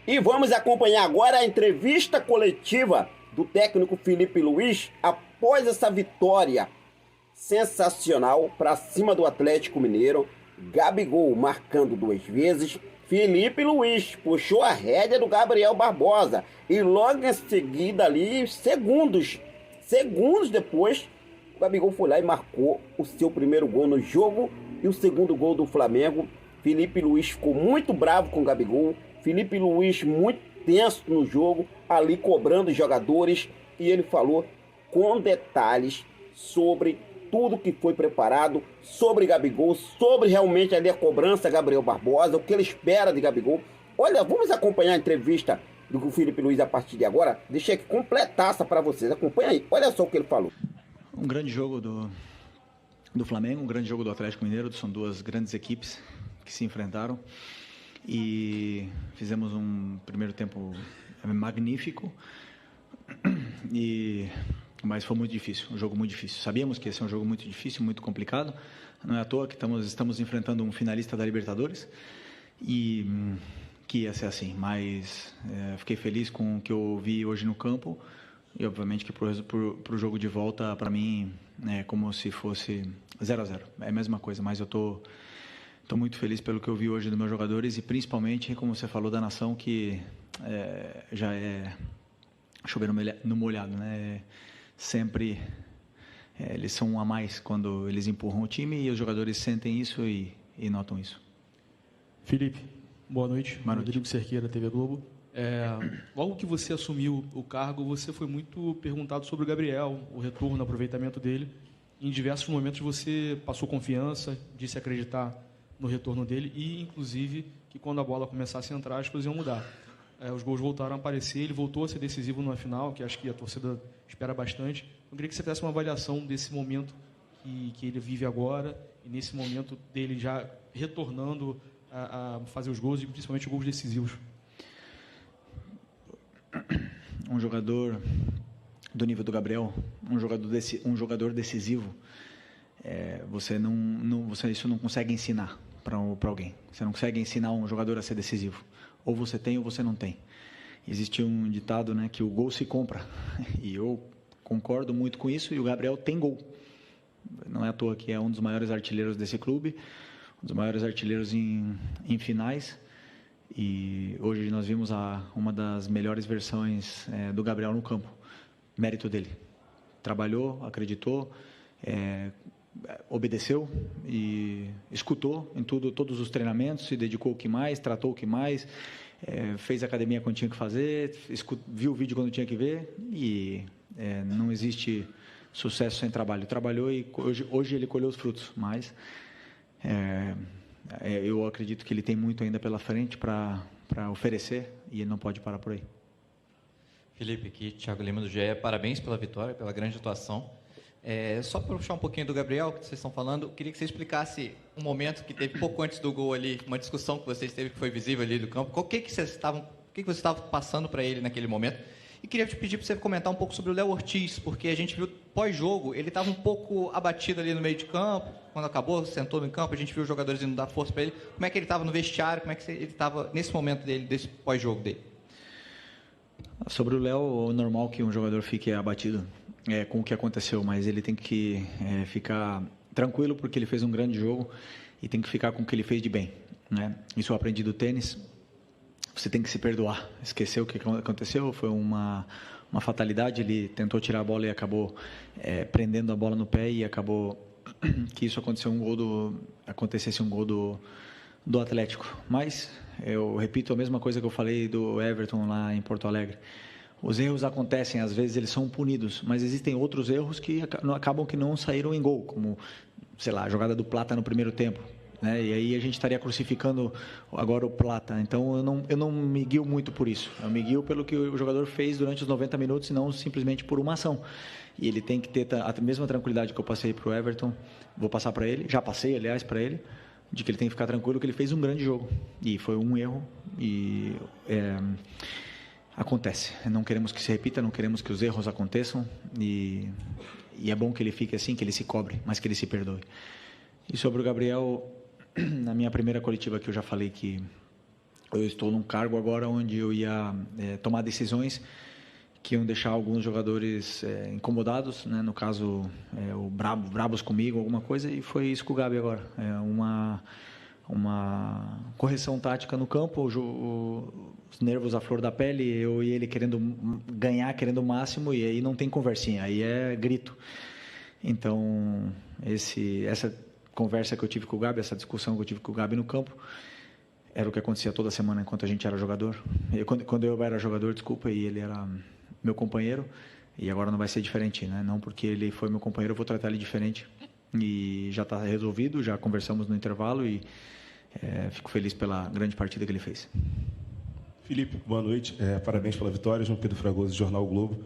E vamos acompanhar agora a entrevista coletiva do técnico Felipe Luiz após essa vitória sensacional para cima do Atlético Mineiro. Gabigol marcando 2 vezes. Felipe Luiz puxou a rédea do Gabriel Barbosa e logo em seguida ali, segundos depois, o Gabigol foi lá e marcou o seu primeiro gol no jogo e o segundo gol do Flamengo. Felipe Luiz ficou muito bravo com o Gabigol. Felipe Luiz muito tenso no jogo, ali cobrando os jogadores, e ele falou com detalhes sobre tudo que foi preparado, sobre Gabigol, sobre realmente ali a cobrança Gabriel Barbosa, o que ele espera de Gabigol. Olha, vamos acompanhar a entrevista do Felipe Luiz a partir de agora. Deixei aqui completaça para vocês, acompanha aí, olha só o que ele falou. Um grande jogo do Flamengo, um grande jogo do Atlético Mineiro, são duas grandes equipes que se enfrentaram e fizemos um primeiro tempo magnífico, mas foi muito difícil, um jogo muito difícil. Sabíamos que ia ser um jogo muito difícil, muito complicado, não é à toa que estamos enfrentando um finalista da Libertadores e que ia ser assim, mas fiquei feliz com o que eu vi hoje no campo e obviamente que para o jogo de volta, para mim, é como se fosse 0-0, é a mesma coisa, mas eu estou muito feliz pelo que eu vi hoje dos meus jogadores e principalmente, como você falou, da nação, que já é chover no molhado, né? Sempre eles são um a mais quando eles empurram o time e os jogadores sentem isso e notam isso. Felipe, boa noite. Boa noite. Rodrigo Cerqueira, TV Globo. Logo que você assumiu o cargo, você foi muito perguntado sobre o Gabriel, o retorno, o aproveitamento dele. Em diversos momentos você passou confiança, disse acreditar no retorno dele e, inclusive, que quando a bola começasse a entrar, as coisas iam mudar. Os gols voltaram a aparecer, ele voltou a ser decisivo numa final, que acho que a torcida espera bastante. Eu queria que você fizesse uma avaliação desse momento que ele vive agora e nesse momento dele já retornando a fazer os gols e principalmente gols decisivos. Um jogador do nível do Gabriel, um jogador decisivo, isso não consegue ensinar para alguém. Você não consegue ensinar um jogador a ser decisivo. Ou você tem ou você não tem. Existe um ditado, né, que o gol se compra. E eu concordo muito com isso. E o Gabriel tem gol. Não é à toa que é um dos maiores artilheiros desse clube, um dos maiores artilheiros em finais. E hoje nós vimos uma das melhores versões do Gabriel no campo. Mérito dele. Trabalhou, acreditou, obedeceu e escutou em todos os treinamentos, se dedicou o que mais, tratou o que mais, fez academia quando tinha que fazer, viu o vídeo quando tinha que ver e não existe sucesso sem trabalho. Trabalhou e hoje ele colheu os frutos, mas eu acredito que ele tem muito ainda pela frente para oferecer e ele não pode parar por aí. Felipe, aqui, Thiago Lima do GE, parabéns pela vitória, pela grande atuação. Só para puxar um pouquinho do Gabriel, que vocês estão falando, queria que você explicasse um momento que teve pouco antes do gol ali, uma discussão que vocês teve que foi visível ali do campo. O que você estava passando para ele naquele momento? E queria te pedir para você comentar um pouco sobre o Léo Ortiz, porque a gente viu pós-jogo, ele estava um pouco abatido ali no meio de campo, quando acabou, sentou no campo, a gente viu os jogadores indo dar força para ele. Como é que ele estava no vestiário, como é que ele estava nesse momento dele, desse pós-jogo dele? Sobre o Léo, é normal que um jogador fique abatido com o que aconteceu, mas ele tem que ficar tranquilo porque ele fez um grande jogo e tem que ficar com o que ele fez de bem, né? Isso eu aprendi do tênis. Você tem que se perdoar. Esquecer o que aconteceu, foi uma fatalidade. Ele tentou tirar a bola e acabou prendendo a bola no pé e acabou que isso acontecesse um gol do Atlético. Mas eu repito a mesma coisa que eu falei do Everton lá em Porto Alegre. Os erros acontecem, às vezes eles são punidos, mas existem outros erros que acabam que não saíram em gol, como, sei lá, a jogada do Plata no primeiro tempo, né? E aí a gente estaria crucificando agora o Plata. Então eu não me guio muito por isso. Eu me guio pelo que o jogador fez durante os 90 minutos e não simplesmente por uma ação. E ele tem que ter a mesma tranquilidade que eu passei para o Everton, vou passar para ele, já passei, aliás, para ele, de que ele tem que ficar tranquilo, que ele fez um grande jogo. E foi um erro e acontece. Não queremos que se repita, não queremos que os erros aconteçam e é bom que ele fique assim, que ele se cobre, mas que ele se perdoe. E sobre o Gabriel, na minha primeira coletiva que eu já falei que eu estou num cargo agora onde eu ia tomar decisões que iam deixar alguns jogadores incomodados, né? No caso, brabos comigo, alguma coisa, e foi isso com o Gabi agora. Uma correção tática no campo, os nervos à flor da pele, eu e ele querendo ganhar, querendo o máximo, e aí não tem conversinha, aí é grito. Então, essa conversa que eu tive com o Gabi, essa discussão que eu tive com o Gabi no campo, era o que acontecia toda semana enquanto a gente era jogador. Quando eu era jogador, desculpa, e ele era meu companheiro, e agora não vai ser diferente, né? Não porque ele foi meu companheiro, eu vou tratar ele diferente. E já está resolvido, já conversamos no intervalo e fico feliz pela grande partida que ele fez. Felipe, boa noite. Parabéns pela vitória, João Pedro Fragoso, Jornal o Globo.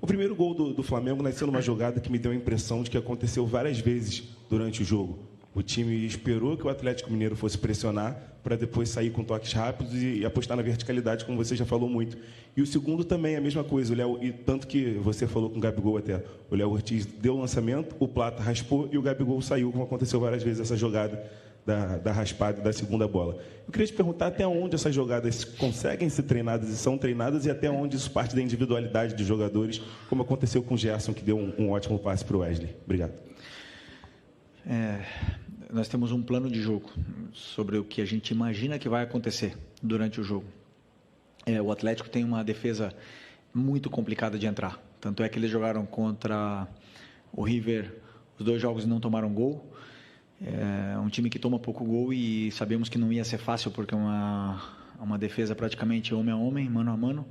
O primeiro gol do Flamengo nasceu numa jogada que me deu a impressão de que aconteceu várias vezes durante o jogo. O time esperou que o Atlético Mineiro fosse pressionar para depois sair com toques rápidos e apostar na verticalidade, como você já falou muito. E o segundo também é a mesma coisa. E tanto que você falou com o Gabigol até. O Léo Ortiz deu o lançamento, o Plata raspou e o Gabigol saiu, como aconteceu várias vezes essa jogada da raspada da segunda bola. Eu queria te perguntar até onde essas jogadas conseguem ser treinadas e são treinadas e até onde isso parte da individualidade dos jogadores, como aconteceu com o Gerson, que deu um ótimo passe para o Wesley. Obrigado. Nós temos um plano de jogo sobre o que a gente imagina que vai acontecer durante o jogo. O Atlético tem uma defesa muito complicada de entrar. Tanto é que eles jogaram contra o River, os 2 jogos e não tomaram gol. É um time que toma pouco gol e sabemos que não ia ser fácil porque é uma defesa praticamente homem a homem, mano a mano.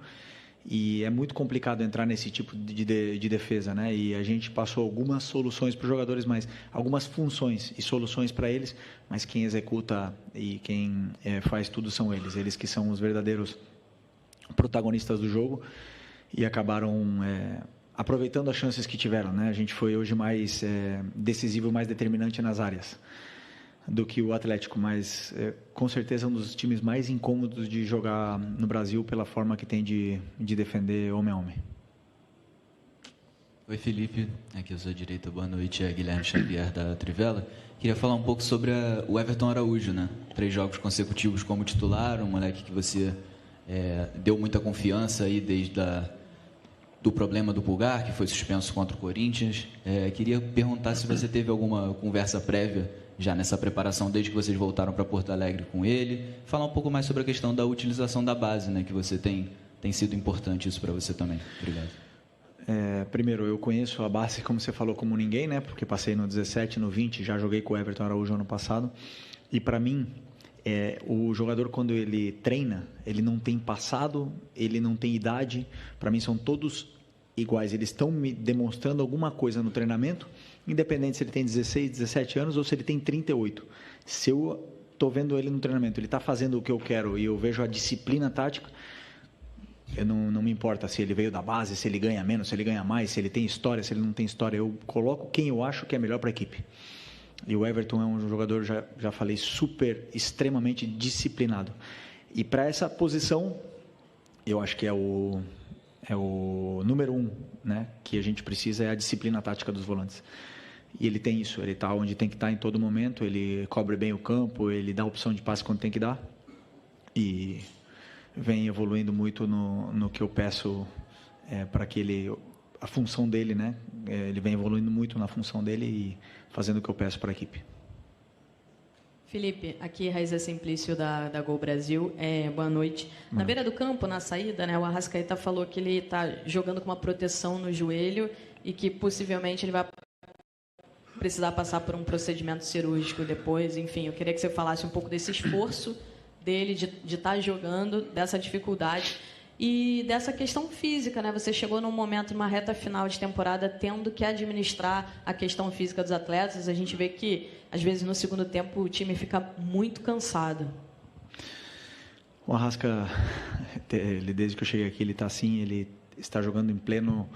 E é muito complicado entrar nesse tipo de defesa, né? E a gente passou algumas soluções para os jogadores, mas algumas funções e soluções para eles, mas quem executa e quem faz tudo são eles que são os verdadeiros protagonistas do jogo e acabaram aproveitando as chances que tiveram, né? A gente foi hoje mais decisivo, mais determinante nas áreas do que o Atlético, mas com certeza é um dos times mais incômodos de jogar no Brasil pela forma que tem de defender homem a homem. Oi, Felipe, aqui à sua direita, boa noite, é Guilherme Xavier da Trivela. Queria falar um pouco sobre o Everton Araújo, né? 3 jogos consecutivos como titular, um moleque que você deu muita confiança aí desde do problema do Pulgar, que foi suspenso contra o Corinthians. Queria perguntar se você teve alguma conversa prévia já nessa preparação, desde que vocês voltaram para Porto Alegre com ele. Falar um pouco mais sobre a questão da utilização da base, né, que você tem sido importante isso para você também. Obrigado. Primeiro, eu conheço a base, como você falou, como ninguém, né, porque passei no 17, no 20, já joguei com o Everton Araújo ano passado. E para mim, o jogador, quando ele treina, ele não tem passado, ele não tem idade. Para mim, são todos iguais. Eles estão me demonstrando alguma coisa no treinamento, independente se ele tem 16, 17 anos ou se ele tem 38. Se eu estou vendo ele no treinamento, ele está fazendo o que eu quero e eu vejo a disciplina tática, eu não me importa se ele veio da base, se ele ganha menos, se ele ganha mais, se ele tem história, se ele não tem história. Eu coloco quem eu acho que é melhor para a equipe. E o Everton é um jogador, já falei, extremamente disciplinado. E para essa posição, eu acho que é o número 1, né, que a gente precisa, é a disciplina tática dos volantes. E ele tem isso, ele está onde tem que estar em todo momento, ele cobre bem o campo, ele dá opção de passe quando tem que dar e vem evoluindo muito no que eu peço para que a função dele, né, ele vem evoluindo muito na função dele e fazendo o que eu peço para a equipe. Felipe, aqui Raíza Simplício da Gol Brasil. Boa noite. Na beira do campo, na saída, né, o Arrascaeta falou que ele está jogando com uma proteção no joelho e que possivelmente ele vai precisar passar por um procedimento cirúrgico depois. Enfim, eu queria que você falasse um pouco desse esforço dele de estar jogando, dessa dificuldade e dessa questão física, né? Você chegou num momento, numa reta final de temporada, tendo que administrar a questão física dos atletas. A gente vê que, às vezes, no segundo tempo, o time fica muito cansado. O Arrasca, desde que eu cheguei aqui, ele está assim, ele está jogando em pleno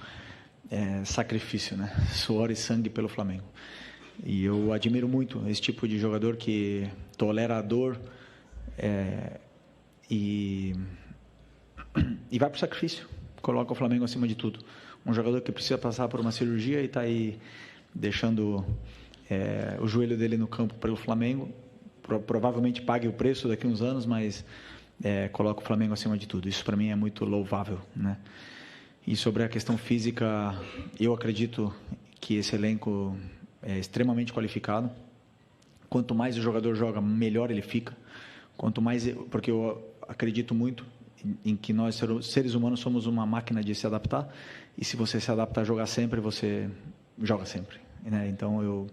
sacrifício, né? Suor e sangue pelo Flamengo. E eu admiro muito esse tipo de jogador que tolera a dor e vai para o sacrifício, coloca o Flamengo acima de tudo. Um jogador que precisa passar por uma cirurgia e está aí deixando o joelho dele no campo pelo Flamengo, provavelmente pague o preço daqui a uns anos, mas coloca o Flamengo acima de tudo. Isso para mim é muito louvável, né? E sobre a questão física, eu acredito que esse elenco é extremamente qualificado. Quanto mais o jogador joga, melhor ele fica. Quanto mais, porque eu acredito muito em que nós, seres humanos, somos uma máquina de se adaptar. E se você se adapta a jogar sempre, você joga sempre, né? Então, eu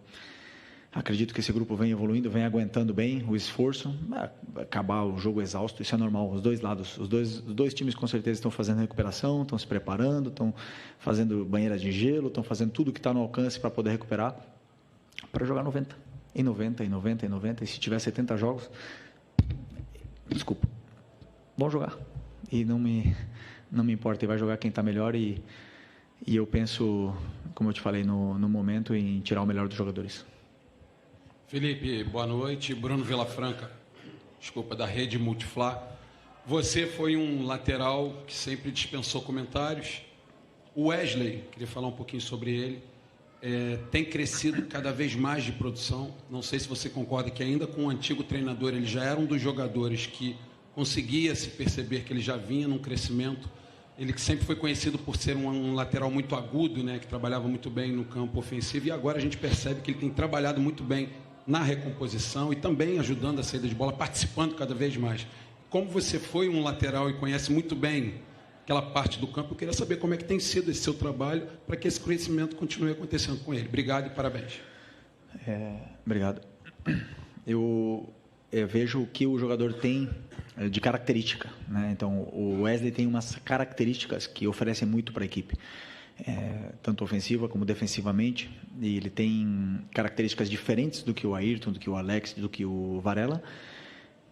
acredito que esse grupo vem evoluindo, vem aguentando bem o esforço. Acabar o jogo exausto, isso é normal. Os dois lados, os dois times com certeza estão fazendo recuperação, estão se preparando, estão fazendo banheira de gelo, estão fazendo tudo que está no alcance para poder recuperar, para jogar 90. Em 90, em 90, em 90. E se tiver 70 jogos, desculpa, vão jogar. E não me importa, e vai jogar quem está melhor. E eu penso, como eu te falei no momento, em tirar o melhor dos jogadores. Felipe, boa noite. Bruno Vilafranca, da Rede Multiflá. Você foi um lateral que sempre dispensou comentários. O Wesley, queria falar um pouquinho sobre ele, tem crescido cada vez mais de produção. Não sei se você concorda que ainda com o antigo treinador ele já era um dos jogadores que conseguia se perceber que ele já vinha num crescimento. Ele que sempre foi conhecido por ser um lateral muito agudo, né, que trabalhava muito bem no campo ofensivo, e agora a gente percebe que ele tem trabalhado muito bem na recomposição e também ajudando a saída de bola, participando cada vez mais. Como você foi um lateral e conhece muito bem aquela parte do campo, eu queria saber como é que tem sido esse seu trabalho para que esse crescimento continue acontecendo com ele. Obrigado e parabéns. Obrigado. Eu vejo o que o jogador tem de característica, né? Então, o Wesley tem umas características que oferecem muito para a equipe. Tanto ofensiva como defensivamente, e ele tem características diferentes do que o Ayrton, do que o Alex, do que o Varela,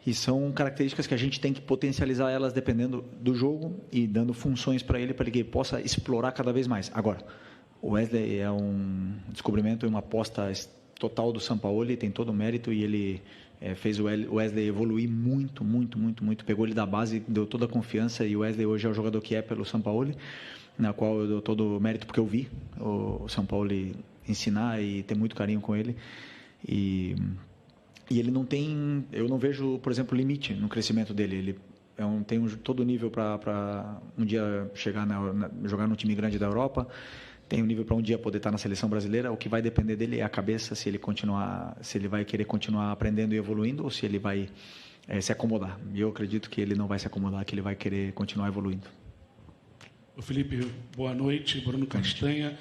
e são características que a gente tem que potencializar elas dependendo do jogo e dando funções para ele que ele possa explorar cada vez mais. Agora, o Wesley é um descobrimento e uma aposta total do Sampaoli, tem todo o mérito, e ele fez o Wesley evoluir muito, muito, muito, muito, pegou ele da base, deu toda a confiança, e o Wesley hoje é o jogador que é pelo Sampaoli, na qual eu dou todo o mérito porque eu vi o Sampaoli ensinar e ter muito carinho com ele, e ele não tem, eu não vejo, por exemplo, limite no crescimento dele. Ele tem todo o nível para um dia chegar jogar num time grande da Europa, tem um nível para um dia poder estar na seleção brasileira. O que vai depender dele é a cabeça, se ele vai querer continuar aprendendo e evoluindo, ou se ele vai se acomodar. E eu acredito que ele não vai se acomodar, que ele vai querer continuar evoluindo. Ô Felipe, boa noite. Bruno Castanha.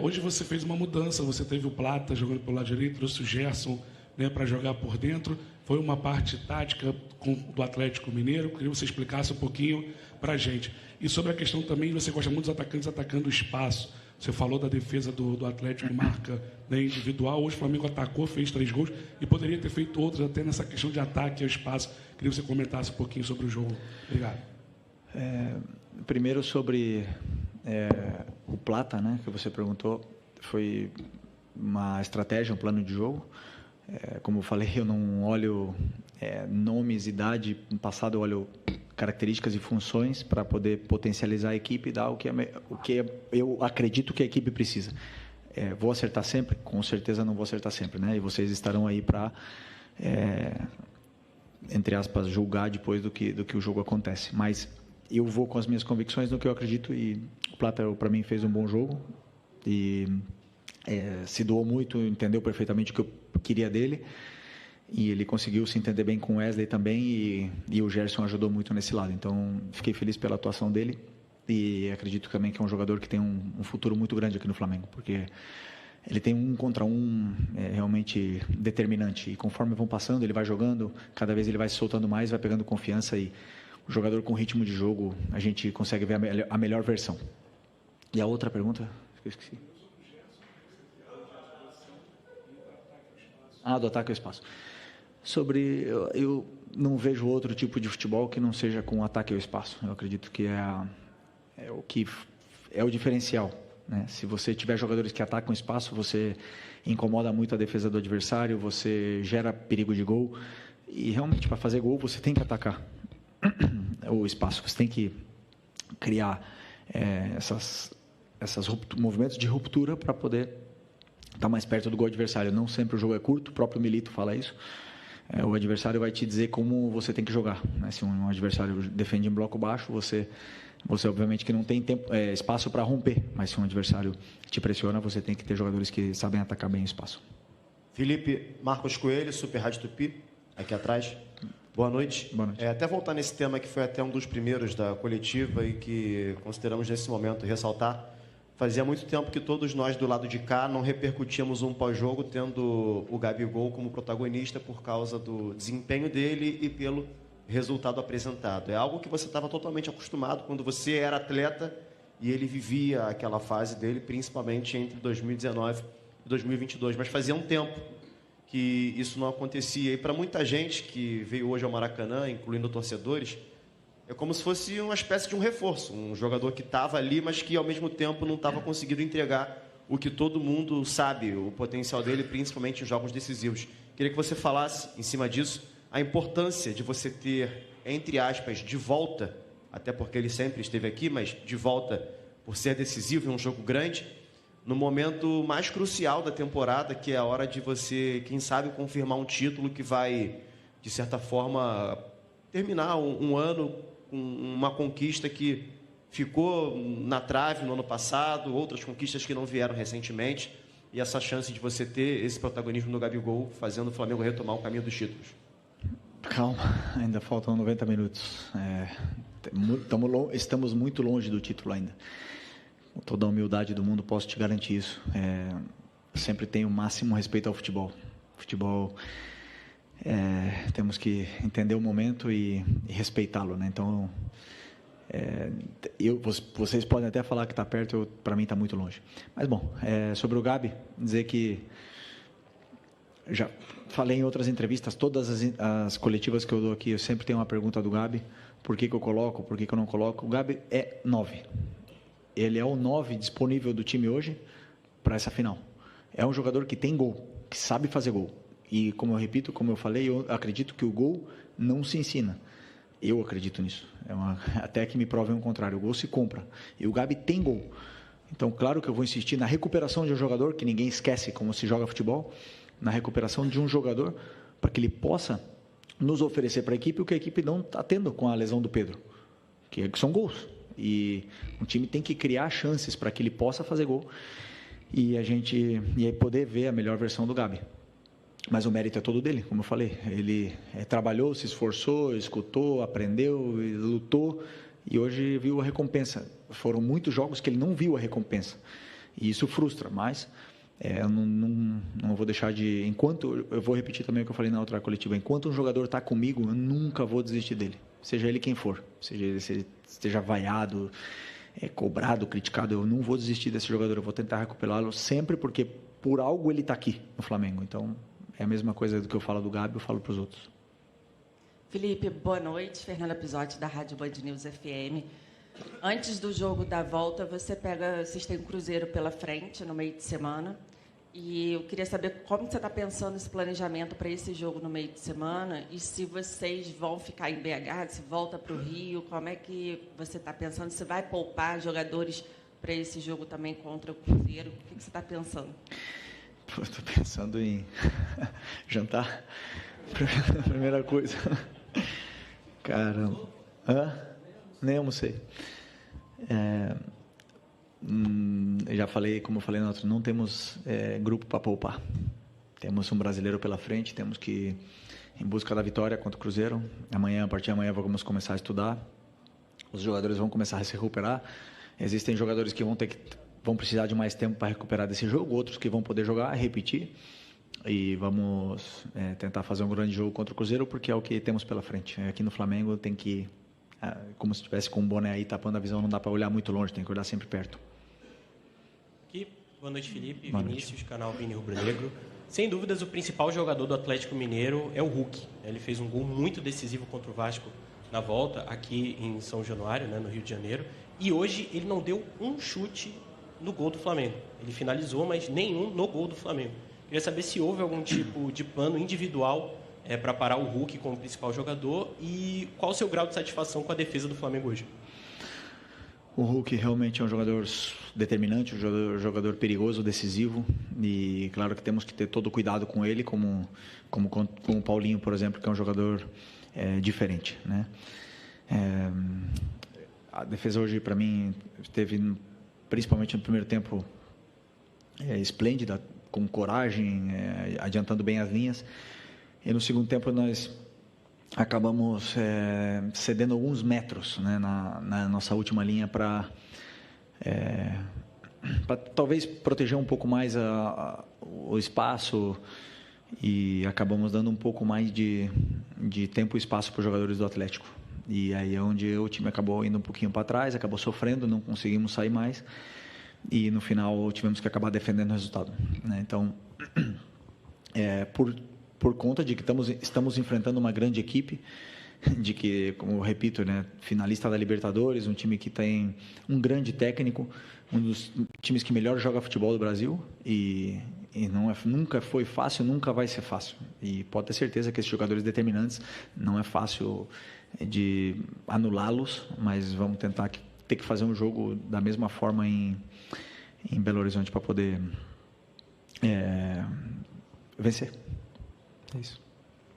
Hoje você fez uma mudança, você teve o Plata jogando pelo lado direito, trouxe o Gerson, né, para jogar por dentro. Foi uma parte tática do Atlético Mineiro. Queria que você explicasse um pouquinho para a gente. E sobre a questão também, você gosta muito dos atacantes atacando o espaço. Você falou da defesa do Atlético, marca, né, individual. Hoje o Flamengo atacou, fez 3 gols e poderia ter feito outros até nessa questão de ataque ao espaço. Queria que você comentasse um pouquinho sobre o jogo. Obrigado. Primeiro sobre o Plata, né, que você perguntou. Foi uma estratégia, um plano de jogo. Como eu falei, eu não olho nomes, idade. No passado eu olho características e funções para poder potencializar a equipe e dar o que eu acredito que a equipe precisa. Vou acertar sempre? Com certeza não vou acertar sempre, né? E vocês estarão aí para, entre aspas, julgar depois do que o jogo acontece. Mas eu vou com as minhas convicções no que eu acredito, e o Plata, para mim, fez um bom jogo e se doou muito, entendeu perfeitamente o que eu queria dele, e ele conseguiu se entender bem com o Wesley também, e o Gerson ajudou muito nesse lado. Então, fiquei feliz pela atuação dele, e acredito também que é um jogador que tem um futuro muito grande aqui no Flamengo, porque ele tem 1 contra 1 realmente determinante, e conforme vão passando, ele vai jogando, cada vez ele vai se soltando mais, vai pegando confiança, e o jogador com ritmo de jogo, a gente consegue ver a melhor versão. E a outra pergunta? Eu esqueci. Do ataque ao espaço. Eu não vejo outro tipo de futebol que não seja com ataque ao espaço. Eu acredito que é o diferencial, né? Se você tiver jogadores que atacam o espaço, você incomoda muito a defesa do adversário, você gera perigo de gol, e realmente para fazer gol você tem que atacar o espaço, você tem que criar esses movimentos de ruptura para poder estar mais perto do gol adversário. Não sempre o jogo é curto, o próprio Milito fala isso. o adversário vai te dizer como você tem que jogar, né? Se um adversário defende em bloco baixo, você obviamente que não tem espaço para romper, mas se um adversário te pressiona, você tem que ter jogadores que sabem atacar bem o espaço. Felipe, Marcos Coelho, Super Rádio Tupi, aqui atrás. Boa noite. Boa noite. Até voltar nesse tema que foi até um dos primeiros da coletiva e que consideramos nesse momento ressaltar. Fazia muito tempo que todos nós do lado de cá não repercutíamos um pós-jogo tendo o Gabigol como protagonista por causa do desempenho dele e pelo resultado apresentado. É algo que você estava totalmente acostumado quando você era atleta e ele vivia aquela fase dele, principalmente entre 2019 e 2022. Mas fazia um tempo que isso não acontecia. E para muita gente que veio hoje ao Maracanã, incluindo torcedores, é como se fosse uma espécie de um reforço. Um jogador que estava ali, mas que ao mesmo tempo não estava conseguindo entregar o que todo mundo sabe, o potencial dele, principalmente em jogos decisivos. Queria que você falasse, em cima disso, a importância de você ter, entre aspas, de volta, até porque ele sempre esteve aqui, mas de volta por ser decisivo em um jogo grande, no momento mais crucial da temporada, que é a hora de você, quem sabe, confirmar um título que vai, de certa forma, terminar um ano com uma conquista que ficou na trave no ano passado, outras conquistas que não vieram recentemente, e essa chance de você ter esse protagonismo no Gabigol, fazendo o Flamengo retomar o caminho dos títulos. Calma, ainda faltam 90 minutos. Estamos muito longe do título ainda. Com toda a humildade do mundo, posso te garantir isso. Sempre tenho o máximo respeito ao futebol. Futebol, temos que entender o momento e respeitá-lo, né? Então, vocês podem até falar que está perto, para mim está muito longe. Mas, bom, sobre o Gabi, dizer que já falei em outras entrevistas, todas as coletivas que eu dou aqui, eu sempre tenho uma pergunta do Gabi, por que eu coloco, por que eu não coloco. O Gabi é 9. Ele é o 9 disponível do time hoje para essa final. É um jogador que tem gol, que sabe fazer gol. E, como eu repito, como eu falei, eu acredito que o gol não se ensina. Eu acredito nisso. Até que me provem o contrário. O gol se compra. E o Gabi tem gol. Então, claro que eu vou insistir na recuperação de um jogador, que ninguém esquece como se joga futebol, na recuperação de um jogador, para que ele possa nos oferecer para a equipe o que a equipe não está tendo com a lesão do Pedro, que são gols. E o time tem que criar chances para que ele possa fazer gol e aí poder ver a melhor versão do Gabi. Mas o mérito é todo dele, como eu falei. Ele trabalhou, se esforçou, escutou, aprendeu, lutou e hoje viu a recompensa. Foram muitos jogos que ele não viu a recompensa e isso frustra, mas eu não vou deixar de... Eu vou repetir também o que eu falei na outra coletiva. Enquanto um jogador está comigo, eu nunca vou desistir dele. Seja ele quem for. Seja ele esteja vaiado, cobrado, criticado. Eu não vou desistir desse jogador. Eu vou tentar recuperá-lo sempre, porque por algo ele está aqui no Flamengo. Então, é a mesma coisa do que eu falo do Gabi, eu falo para os outros. Felipe, boa noite. Fernanda Pisotti, da Rádio Band News FM. Antes do jogo da volta, vocês têm um Cruzeiro pela frente no meio de semana. E eu queria saber como você está pensando esse planejamento para esse jogo no meio de semana e se vocês vão ficar em BH, se volta para o Rio, como é que você está pensando? Se vai poupar jogadores para esse jogo também contra o Cruzeiro? O que você está pensando? Estou pensando em jantar. Primeira coisa. Caramba. Nem almocei. Já falei, como eu falei na outra, não temos grupo para poupar. Temos um brasileiro pela frente, temos que ir em busca da vitória contra o Cruzeiro. A partir de amanhã vamos começar a estudar. Os jogadores vão começar a se recuperar. Existem jogadores que vão precisar de mais tempo para recuperar desse jogo, outros que vão poder jogar, repetir. E vamos tentar fazer um grande jogo contra o Cruzeiro, porque é o que temos pela frente. Aqui no Flamengo tem que, como se estivesse com um boné aí tapando a visão, não dá para olhar muito longe, tem que olhar sempre perto. Boa noite, Felipe. Boa Vinícius, noite. canal Vini Rubro Negro. Sem dúvidas, o principal jogador do Atlético Mineiro é o Hulk. Ele fez um gol muito decisivo contra o Vasco na volta, aqui em São Januário, no Rio de Janeiro. E hoje ele não deu um chute no gol do Flamengo. Ele finalizou, mas nenhum no gol do Flamengo. Queria saber se houve algum tipo de plano individual para parar o Hulk como principal jogador e qual o seu grau de satisfação com a defesa do Flamengo hoje. O Hulk realmente é um jogador determinante, um jogador perigoso, decisivo, e claro que temos que ter todo o cuidado com ele, como com o Paulinho, por exemplo, que é um jogador diferente, né? A defesa hoje, para mim, esteve, principalmente no primeiro tempo, esplêndida, com coragem, adiantando bem as linhas, e no segundo tempo nós acabamos cedendo alguns metros, né, na nossa última linha para talvez proteger um pouco mais o espaço, e acabamos dando um pouco mais de tempo e espaço para os jogadores do Atlético. E aí é onde o time acabou indo um pouquinho para trás, acabou sofrendo, não conseguimos sair mais, e no final tivemos que acabar defendendo o resultado, né? Então, por conta de que estamos enfrentando uma grande equipe, de que, como eu repito, né, finalista da Libertadores, um time que tem um grande técnico, um dos times que melhor joga futebol do Brasil, e nunca foi fácil, nunca vai ser fácil. E pode ter certeza que esses jogadores determinantes não é fácil de anulá-los, mas vamos tentar ter que fazer um jogo da mesma forma em Belo Horizonte para poder vencer. É isso.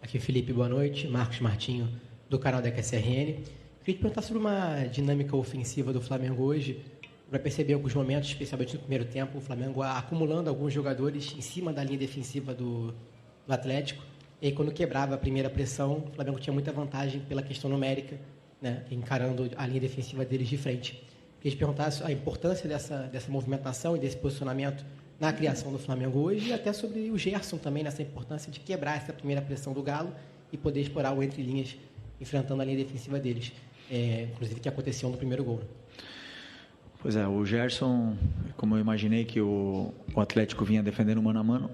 Aqui Felipe, boa noite. Marcos Martinho, do canal da QSRN. Queria te perguntar sobre uma dinâmica ofensiva do Flamengo hoje. Para perceber alguns momentos, especialmente no primeiro tempo, o Flamengo acumulando alguns jogadores em cima da linha defensiva do Atlético. E aí, quando quebrava a primeira pressão, o Flamengo tinha muita vantagem pela questão numérica, né, encarando a linha defensiva deles de frente. Queria te perguntar a importância dessa movimentação e desse posicionamento na criação do Flamengo hoje, e até sobre o Gerson também, nessa importância de quebrar essa primeira pressão do Galo e poder explorar o entre linhas, enfrentando a linha defensiva deles, inclusive que aconteceu no primeiro gol. Pois é, o Gerson, como eu imaginei que o Atlético vinha defendendo mano a mano,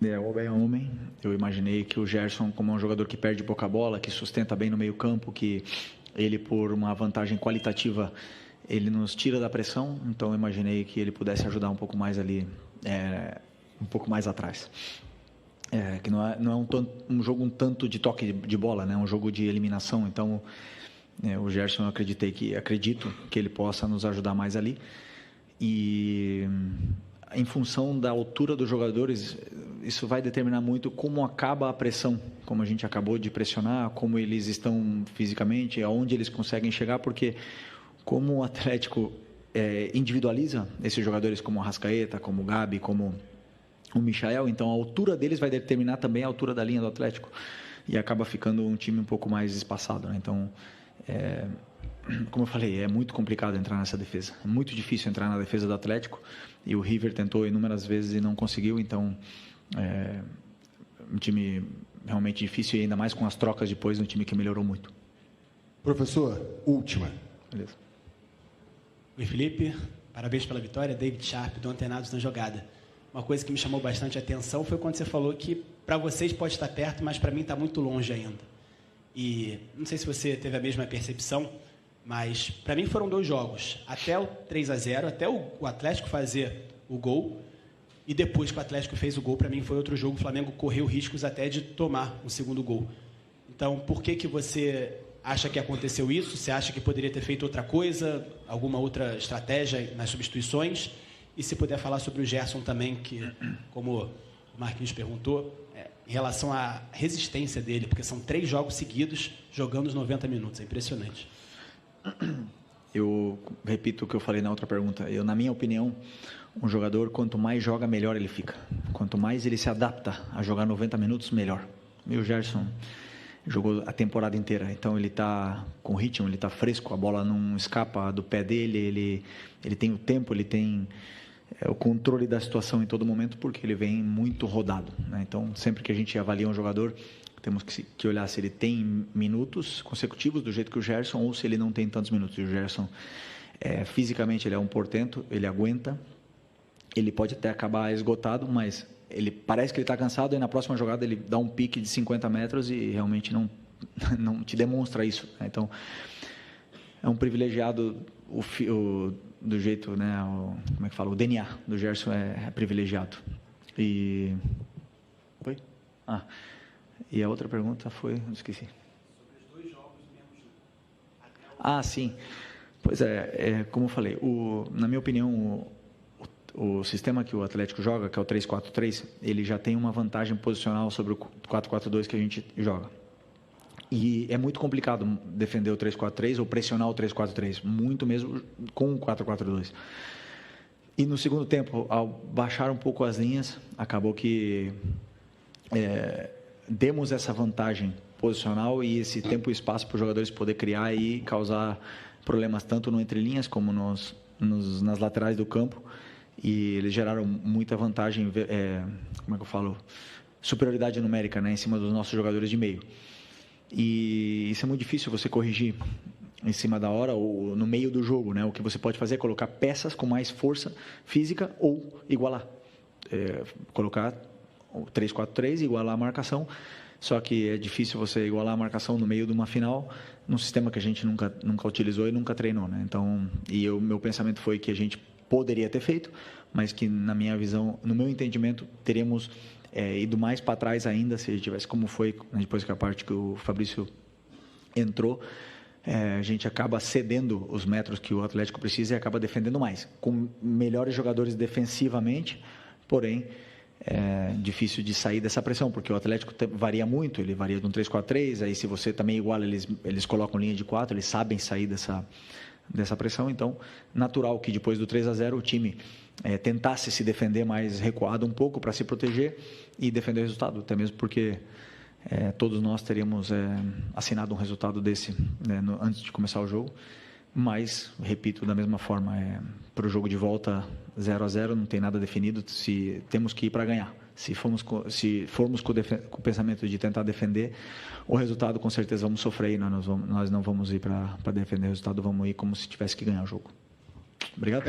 homem a homem, eu imaginei que o Gerson, como é um jogador que perde pouca bola, que sustenta bem no meio campo, que ele, por uma vantagem qualitativa, ele nos tira da pressão, então eu imaginei que ele pudesse ajudar um pouco mais ali, um pouco mais atrás. Que não é um jogo um tanto de toque de bola, né? É um jogo de eliminação, então o Gerson eu acredito que ele possa nos ajudar mais ali, e em função da altura dos jogadores, isso vai determinar muito como acaba a pressão, como a gente acabou de pressionar, como eles estão fisicamente, aonde eles conseguem chegar, porque como o Atlético individualiza esses jogadores como o Arrascaeta, como o Gabi, como o Michael, então a altura deles vai determinar também a altura da linha do Atlético, e acaba ficando um time um pouco mais espaçado, né? Então, como eu falei, é muito complicado entrar nessa defesa, é muito difícil entrar na defesa do Atlético, e o River tentou inúmeras vezes e não conseguiu, então um time realmente difícil, e ainda mais com as trocas depois, um time que melhorou muito. Professor, última. Beleza. Oi, Felipe. Parabéns pela vitória. David Sharp, do Antenados na Jogada. Uma coisa que me chamou bastante a atenção foi quando você falou que para vocês pode estar perto, mas para mim está muito longe ainda. E não sei se você teve a mesma percepção, mas para mim foram 2 jogos. Até o 3-0, até o Atlético fazer o gol, e depois que o Atlético fez o gol, para mim foi outro jogo. O Flamengo correu riscos até de tomar um segundo gol. Então, por que você acha que aconteceu isso? Você acha que poderia ter feito outra coisa, alguma outra estratégia nas substituições? E se puder falar sobre o Gerson também, que, como o Marquinhos perguntou, em relação à resistência dele, porque são 3 jogos seguidos jogando os 90 minutos, é impressionante. Eu repito o que eu falei na outra pergunta. Na minha opinião, um jogador, quanto mais joga, melhor ele fica. Quanto mais ele se adapta a jogar 90 minutos, melhor. E o Gerson jogou a temporada inteira, então ele está com ritmo, ele está fresco, a bola não escapa do pé dele, ele tem o tempo, ele tem o controle da situação em todo momento, porque ele vem muito rodado, né? Então, sempre que a gente avalia um jogador, temos que olhar se ele tem minutos consecutivos, do jeito que o Gerson, ou se ele não tem tantos minutos. E o Gerson, fisicamente, ele é um portento, ele aguenta, ele pode até acabar esgotado, mas ele parece que ele está cansado, e na próxima jogada ele dá um pique de 50 metros e realmente não te demonstra isso, né? Então, é um privilegiado do jeito, né? Como é que fala? O DNA do Gerson é privilegiado. E... Oi? E a outra pergunta foi... Esqueci. Sobre os 2 jogos do mesmo jogo. Sim. Pois como eu falei, na minha opinião, o sistema que o Atlético joga, que é o 3-4-3, ele já tem uma vantagem posicional sobre o 4-4-2 que a gente joga. E é muito complicado defender o 3-4-3 ou pressionar o 3-4-3, muito mesmo com o 4-4-2. E no segundo tempo, ao baixar um pouco as linhas, acabou que demos essa vantagem posicional e esse tempo e espaço para os jogadores poder criar e causar problemas tanto no entrelinhas como nas laterais do campo. E eles geraram muita vantagem, como é que eu falo? Superioridade numérica, né, em cima dos nossos jogadores de meio. E isso é muito difícil você corrigir em cima da hora ou no meio do jogo, né? O que você pode fazer é colocar peças com mais força física ou igualar. Colocar o 3-4-3, igualar a marcação. Só que é difícil você igualar a marcação no meio de uma final, num sistema que a gente nunca utilizou e nunca treinou, né? Então, o meu pensamento foi que a gente poderia ter feito, mas que na minha visão, no meu entendimento, teríamos ido mais para trás ainda se a gente tivesse, como foi depois que a parte que o Fabrício entrou, a gente acaba cedendo os metros que o Atlético precisa e acaba defendendo mais, com melhores jogadores defensivamente, porém é difícil de sair dessa pressão, porque o Atlético varia muito, ele varia de um 3-4-3, aí se você também iguala, eles colocam linha de 4, eles sabem sair dessa pressão, então natural que depois do 3-0 o time tentasse se defender mais recuado um pouco para se proteger e defender o resultado, até mesmo porque todos nós teríamos assinado um resultado desse, né, antes de começar o jogo, mas, repito, da mesma forma, para o jogo de volta 0-0 não tem nada definido, se temos que ir para ganhar. Se formos com o pensamento de tentar defender o resultado, com certeza vamos sofrer e nós não vamos ir para defender o resultado, vamos ir como se tivesse que ganhar o jogo. Obrigado.